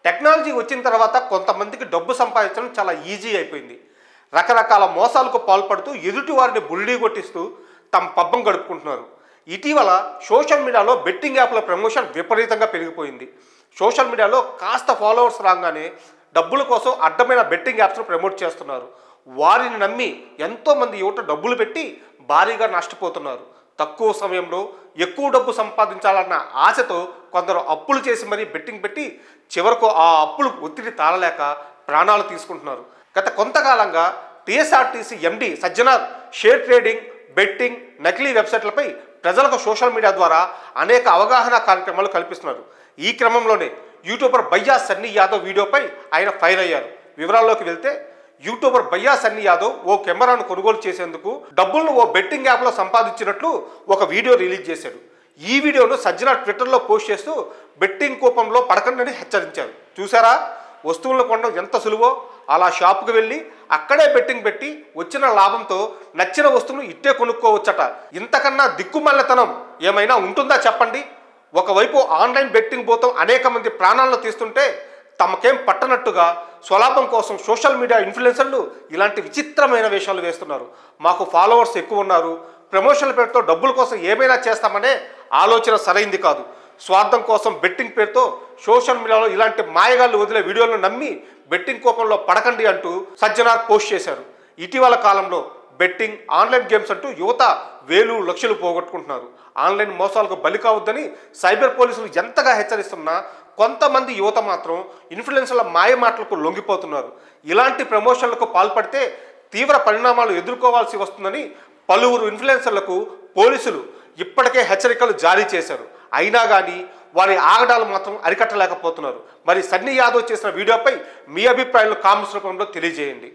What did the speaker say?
Technology వచ్చిన తర్వాత కొంతమందికి డబ్బు సంపాదించడం చాలా ఈజీ అయిపోయింది. రకరకాల మోసాలకు పాల్పడుతూ ఎదుటి వారిని బుల్డీ కొట్టిస్తూ తమ పబ్బం గడుపుకుంటున్నారు. ఇటీవల సోషల్ మీడియాలో బెట్టింగ్ యాప్ల ప్రమోషన్ విపరీతంగా పెరిగిపోయింది. సోషల్ మీడియాలో కాస్త ఫాలోవర్స్ రాగానే డబ్బుల కోసం అడ్డమైన బెట్టింగ్ యాప్స్ను ప్రమోట్ చేస్తున్నారు. వారిని నమ్మి ఎంతోమంది యువత డబ్బులు పెట్టి భారీగా నష్టపోతున్నారు. తక్కువ సమయంలో ఎక్కువ డబ్బు సంపాదించాలన్న ఆశతో కొందరు అప్పులు చేసి మరీ బెట్టింగ్ పెట్టి చివరకు ఆ అప్పులు ఒత్తిడి తాళలేక ప్రాణాలు తీసుకుంటున్నారు. గత కొంతకాలంగా టీఎస్ఆర్టీసీ ఎండి సజ్జనార్ షేర్ ట్రేడింగ్, బెట్టింగ్, నకిలీ వెబ్సైట్లపై ప్రజలకు సోషల్ మీడియా ద్వారా అనేక అవగాహన కార్యక్రమాలు కల్పిస్తున్నారు. ఈ క్రమంలోనే యూట్యూబర్ భయ్యా సన్నీ యాదవ్ వీడియోపై ఆయన ఫైర్ అయ్యారు. వివరాల్లోకి వెళ్తే యూట్యూబర్ భయ్యా సన్నీ యాదవ్ ఓ కెమెరాను కొనుగోలు చేసేందుకు డబ్బులను ఓ బెట్టింగ్ యాప్లో సంపాదించినట్లు ఒక వీడియో రిలీజ్ చేశాడు. ఈ వీడియోను సజ్జన ట్విట్టర్లో పోస్ట్ చేస్తూ బెట్టింగ్ కూపంలో పడకండి హెచ్చరించారు. చూసారా, వస్తువులను కొనడం ఎంత సులువో అలా షాప్కి వెళ్ళి అక్కడే బెట్టింగ్ పెట్టి వచ్చిన లాభంతో నచ్చిన వస్తువును ఇట్టే కొనుక్కోవచ్చట. ఇంతకన్నా దిక్కుమల్లతనం ఏమైనా ఉంటుందా చెప్పండి. ఒకవైపు ఆన్లైన్ బెట్టింగ్ పోతాం అనేక మంది ప్రాణాలను తీస్తుంటే తమకేం పట్టనట్టుగా స్వలాభం కోసం సోషల్ మీడియా ఇన్ఫ్లుయెన్సర్లు ఇలాంటి విచిత్రమైన వేషాలు వేస్తున్నారు. మాకు ఫాలోవర్స్ ఎక్కువ ఉన్నారు, ప్రమోషన్ల పేరుతో డబ్బుల కోసం ఏమైనా చేస్తామనే ఆలోచన సరైంది కాదు. స్వార్థం కోసం బెట్టింగ్ పేరుతో సోషల్ మీడియాలో ఇలాంటి మాయగాళ్ళు వదిలే వీడియోలను నమ్మి బెట్టింగ్ కోపంలో పడకండి అంటూ సజ్జనార్ పోస్ట్ చేశారు. ఇటీవల కాలంలో బెట్టింగ్, ఆన్లైన్ గేమ్స్ అంటూ యువత వేలు లక్షలు పోగొట్టుకుంటున్నారు. ఆన్లైన్ మోసాలకు బలి కావద్దని సైబర్ పోలీసులు ఎంతగా హెచ్చరిస్తున్నా కొంతమంది యువత మాత్రం ఇన్ఫ్లుయెన్సర్ల మాయ మాటలకు లొంగిపోతున్నారు. ఇలాంటి ప్రమోషన్లకు పాల్పడితే తీవ్ర పరిణామాలు ఎదుర్కోవాల్సి వస్తుందని పలువురు ఇన్ఫ్లుయెన్సర్లకు పోలీసులు ఇప్పటికే హెచ్చరికలు జారీ చేశారు. అయినా కానీ వారి ఆగడాలు మాత్రం అరికట్టలేకపోతున్నారు. మరి సన్నీ యాదవ్ చేసిన వీడియోపై మీ అభిప్రాయాలు కామెంట్స్ రూపంలో తెలియజేయండి.